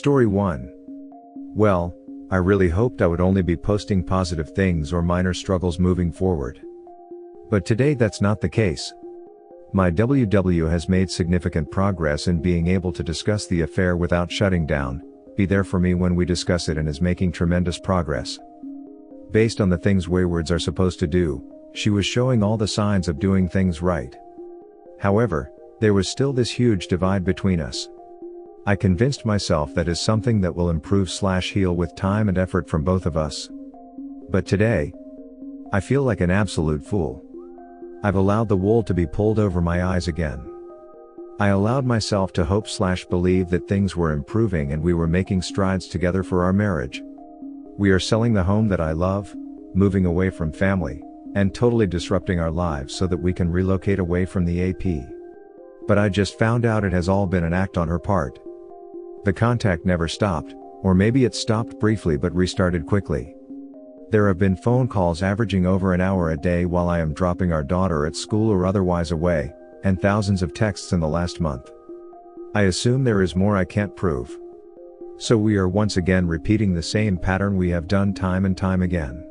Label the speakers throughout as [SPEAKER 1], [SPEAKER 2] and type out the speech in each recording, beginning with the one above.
[SPEAKER 1] Story 1. Well, I really hoped I would only be posting positive things or minor struggles moving forward. But today that's not the case. My WW has made significant progress in being able to discuss the affair without shutting down, be there for me when we discuss it, and is making tremendous progress. Based on the things waywards are supposed to do, she was showing all the signs of doing things right. However, there was still this huge divide between us. I convinced myself that is something that will improve/heal with time and effort from both of us. But today, I feel like an absolute fool. I've allowed the wool to be pulled over my eyes again. I allowed myself to hope/believe that things were improving and we were making strides together for our marriage. We are selling the home that I love, moving away from family, and totally disrupting our lives so that we can relocate away from the AP. But I just found out it has all been an act on her part. The contact never stopped, or maybe it stopped briefly but restarted quickly. There have been phone calls averaging over an hour a day while I am dropping our daughter at school or otherwise away, and thousands of texts in the last month. I assume there is more I can't prove. So we are once again repeating the same pattern we have done time and time again.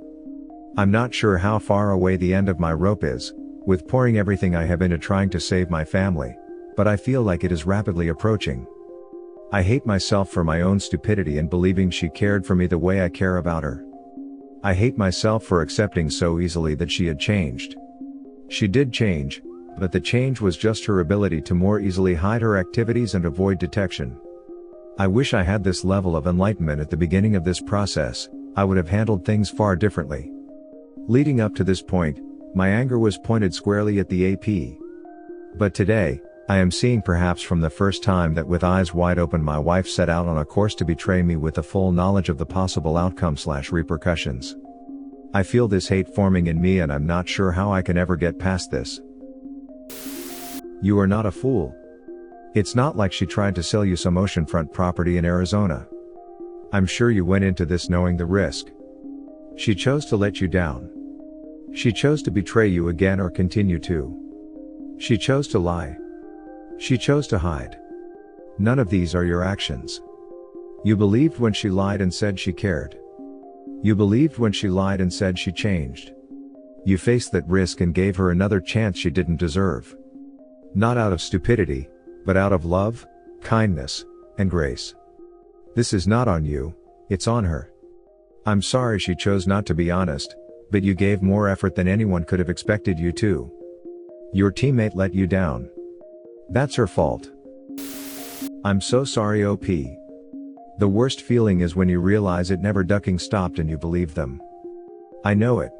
[SPEAKER 1] I'm not sure how far away the end of my rope is, with pouring everything I have into trying to save my family, but I feel like it is rapidly approaching. I hate myself for my own stupidity in believing she cared for me the way I care about her. I hate myself for accepting so easily that she had changed. She did change, but the change was just her ability to more easily hide her activities and avoid detection. I wish I had this level of enlightenment at the beginning of this process. I would have handled things far differently. Leading up to this point, my anger was pointed squarely at the AP. But today, I am seeing perhaps from the first time that with eyes wide open my wife set out on a course to betray me with the full knowledge of the possible outcome/repercussions. I feel this hate forming in me and I'm not sure how I can ever get past this. You are not a fool. It's not like she tried to sell you some oceanfront property in Arizona. I'm sure you went into this knowing the risk. She chose to let you down. She chose to betray you again or continue to. She chose to lie. She chose to hide. None of these are your actions. You believed when she lied and said she cared. You believed when she lied and said she changed. You faced that risk and gave her another chance she didn't deserve. Not out of stupidity, but out of love, kindness, and grace. This is not on you, it's on her. I'm sorry she chose not to be honest, but you gave more effort than anyone could have expected you to. Your teammate let you down. That's her fault. I'm so sorry, OP. The worst feeling is when you realize it never ducking stopped and you believe them. I know it.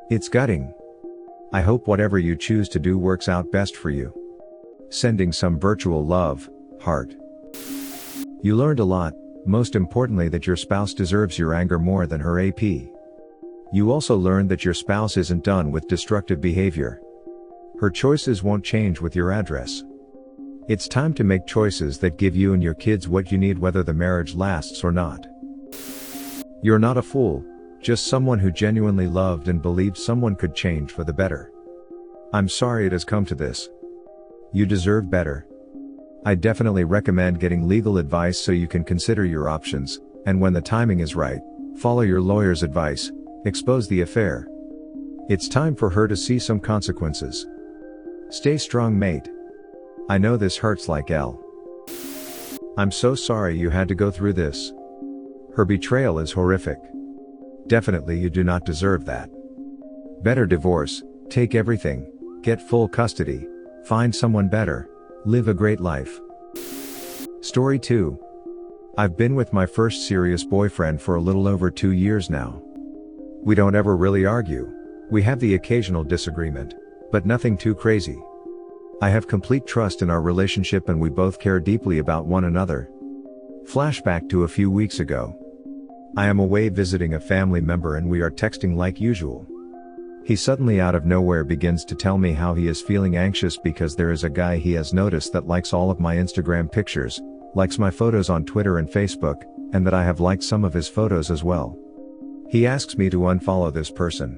[SPEAKER 1] It's gutting. I hope whatever you choose to do works out best for you. Sending some virtual love, heart. You learned a lot, most importantly that your spouse deserves your anger more than her AP. You also learned that your spouse isn't done with destructive behavior. Her choices won't change with your address. It's time to make choices that give you and your kids what you need whether the marriage lasts or not. You're not a fool, just someone who genuinely loved and believed someone could change for the better. I'm sorry it has come to this. You deserve better. I definitely recommend getting legal advice so you can consider your options, and when the timing is right, follow your lawyer's advice, expose the affair. It's time for her to see some consequences. Stay strong, mate. I know this hurts like hell. I'm so sorry you had to go through this. Her betrayal is horrific. Definitely you do not deserve that. Better divorce, take everything, get full custody, find someone better, live a great life. Story 2. I've been with my first serious boyfriend for a little over 2 years now. We don't ever really argue. We have the occasional disagreement, but nothing too crazy. I have complete trust in our relationship and we both care deeply about one another. Flashback to a few weeks ago. I am away visiting a family member and we are texting like usual. He suddenly out of nowhere begins to tell me how he is feeling anxious because there is a guy he has noticed that likes all of my Instagram pictures, likes my photos on Twitter and Facebook, and that I have liked some of his photos as well. He asks me to unfollow this person.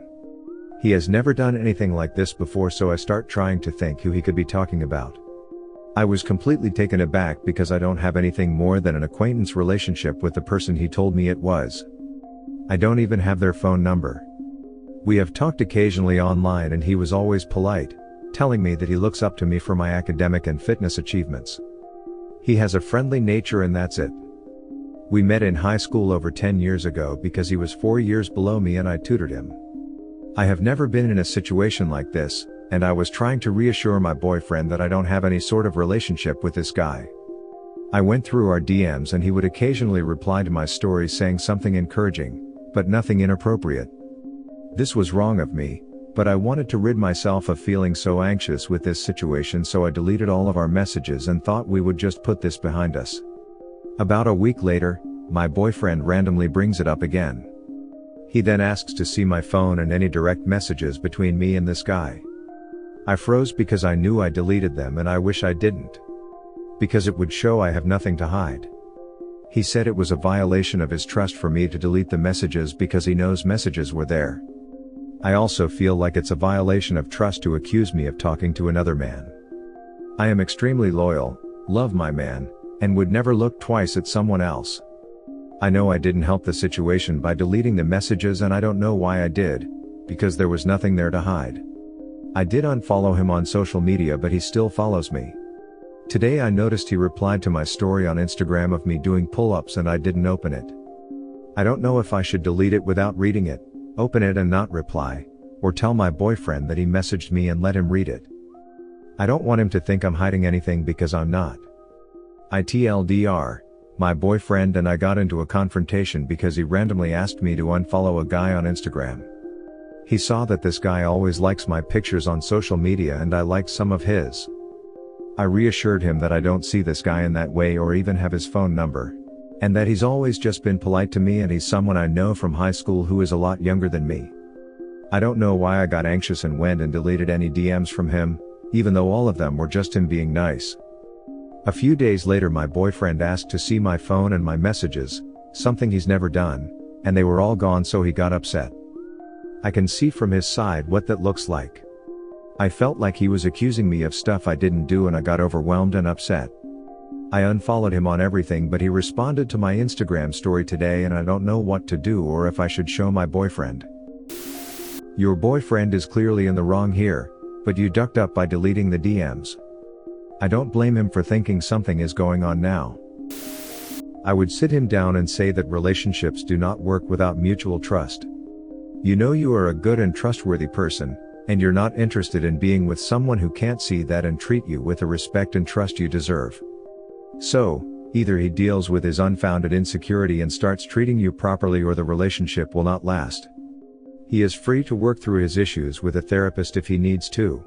[SPEAKER 1] He has never done anything like this before, so I start trying to think who he could be talking about. I was completely taken aback because I don't have anything more than an acquaintance relationship with the person he told me it was. I don't even have their phone number. We have talked occasionally online and he was always polite, telling me that he looks up to me for my academic and fitness achievements. He has a friendly nature and that's it. We met in high school over 10 years ago because he was 4 years below me and I tutored him. I have never been in a situation like this, and I was trying to reassure my boyfriend that I don't have any sort of relationship with this guy. I went through our DMs and he would occasionally reply to my stories saying something encouraging, but nothing inappropriate. This was wrong of me, but I wanted to rid myself of feeling so anxious with this situation, so I deleted all of our messages and thought we would just put this behind us. About a week later, my boyfriend randomly brings it up again. He then asks to see my phone and any direct messages between me and this guy. I froze because I knew I deleted them and I wish I didn't. Because it would show I have nothing to hide. He said it was a violation of his trust for me to delete the messages because he knows messages were there. I also feel like it's a violation of trust to accuse me of talking to another man. I am extremely loyal, love my man, and would never look twice at someone else. I know I didn't help the situation by deleting the messages and I don't know why I did, because there was nothing there to hide. I did unfollow him on social media but he still follows me. Today I noticed he replied to my story on Instagram of me doing pull-ups and I didn't open it. I don't know if I should delete it without reading it, open it and not reply, or tell my boyfriend that he messaged me and let him read it. I don't want him to think I'm hiding anything because I'm not. ITLDR, my boyfriend and I got into a confrontation because he randomly asked me to unfollow a guy on Instagram. He saw that this guy always likes my pictures on social media and I liked some of his. I reassured him that I don't see this guy in that way or even have his phone number. And that he's always just been polite to me and he's someone I know from high school who is a lot younger than me. I don't know why I got anxious and went and deleted any DMs from him, even though all of them were just him being nice. A few days later my boyfriend asked to see my phone and my messages, something he's never done, and they were all gone, so he got upset. I can see from his side what that looks like. I felt like he was accusing me of stuff I didn't do and I got overwhelmed and upset. I unfollowed him on everything but he responded to my Instagram story today and I don't know what to do or if I should show my boyfriend. Your boyfriend is clearly in the wrong here, but you ducked up by deleting the DMs. I don't blame him for thinking something is going on now. I would sit him down and say that relationships do not work without mutual trust. You know you are a good and trustworthy person, and you're not interested in being with someone who can't see that and treat you with the respect and trust you deserve. So, either he deals with his unfounded insecurity and starts treating you properly or the relationship will not last. He is free to work through his issues with a therapist if he needs to.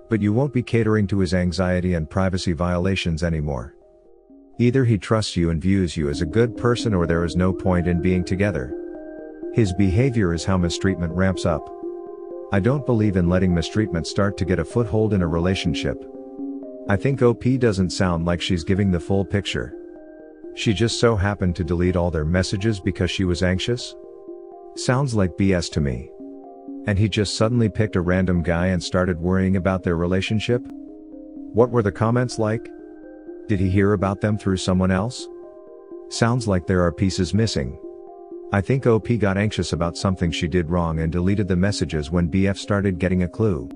[SPEAKER 1] But you won't be catering to his anxiety and privacy violations anymore. Either he trusts you and views you as a good person or there is no point in being together. His behavior is how mistreatment ramps up. I don't believe in letting mistreatment start to get a foothold in a relationship. I think OP doesn't sound like she's giving the full picture. She just so happened to delete all their messages because she was anxious? Sounds like BS to me. And he just suddenly picked a random guy and started worrying about their relationship? What were the comments like? Did he hear about them through someone else? Sounds like there are pieces missing. I think OP got anxious about something she did wrong and deleted the messages when BF started getting a clue.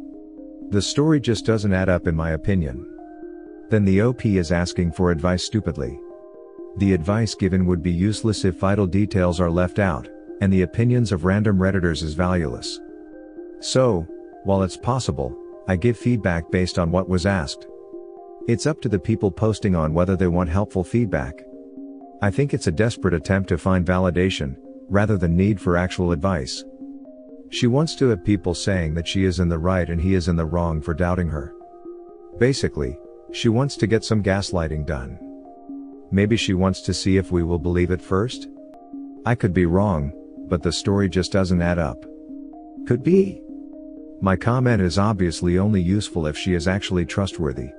[SPEAKER 1] The story just doesn't add up in my opinion. Then the OP is asking for advice stupidly. The advice given would be useless if vital details are left out, and the opinions of random Redditors is valueless. So, while it's possible, I give feedback based on what was asked. It's up to the people posting on whether they want helpful feedback. I think it's a desperate attempt to find validation, rather than need for actual advice. She wants to have people saying that she is in the right and he is in the wrong for doubting her. Basically, she wants to get some gaslighting done. Maybe she wants to see if we will believe it first? I could be wrong, but the story just doesn't add up. Could be. My comment is obviously only useful if she is actually trustworthy.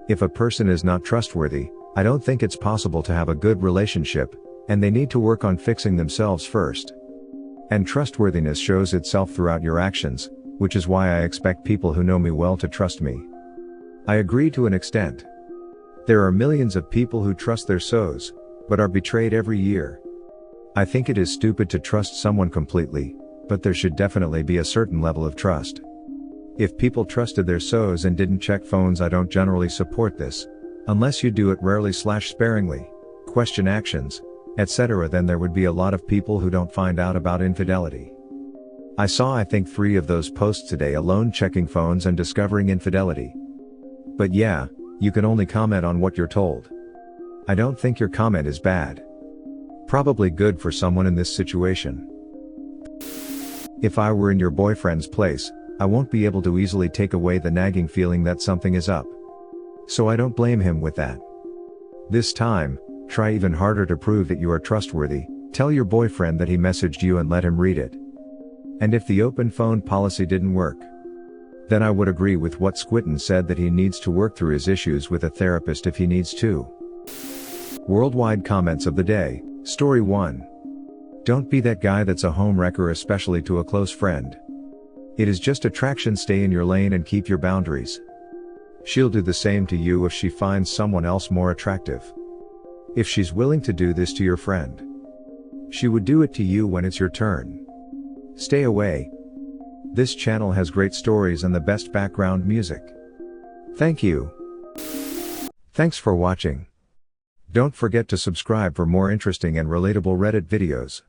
[SPEAKER 1] If a person is not trustworthy, I don't think it's possible to have a good relationship, and they need to work on fixing themselves first. And trustworthiness shows itself throughout your actions, which is why I expect people who know me well to trust me. I agree to an extent. There are millions of people who trust their SOs, but are betrayed every year. I think it is stupid to trust someone completely, but there should definitely be a certain level of trust. If people trusted their SOs and didn't check phones, I don't generally support this, unless you do it rarely/sparingly, question actions, etc. Then there would be a lot of people who don't find out about infidelity. I saw I think 3 of those posts today alone, checking phones and discovering infidelity. But yeah, you can only comment on what you're told. I don't think your comment is bad. Probably good for someone in this situation. If I were in your boyfriend's place, I won't be able to easily take away the nagging feeling that something is up. So I don't blame him with that. This time, try even harder to prove that you are trustworthy. Tell your boyfriend that he messaged you and let him read it. And if the open phone policy didn't work, then I would agree with what Squitten said, that he needs to work through his issues with a therapist if he needs to. Worldwide comments of the day. Story 1. Don't be that guy that's a homewrecker, especially to a close friend. It is just attraction. Stay in your lane and keep your boundaries. She'll do the same to you if she finds someone else more attractive. If she's willing to do this to your friend, she would do it to you when it's your turn. Stay away. This channel has great stories and the best background music. Thank you. Thanks for watching. Don't forget to subscribe for more interesting and relatable Reddit videos.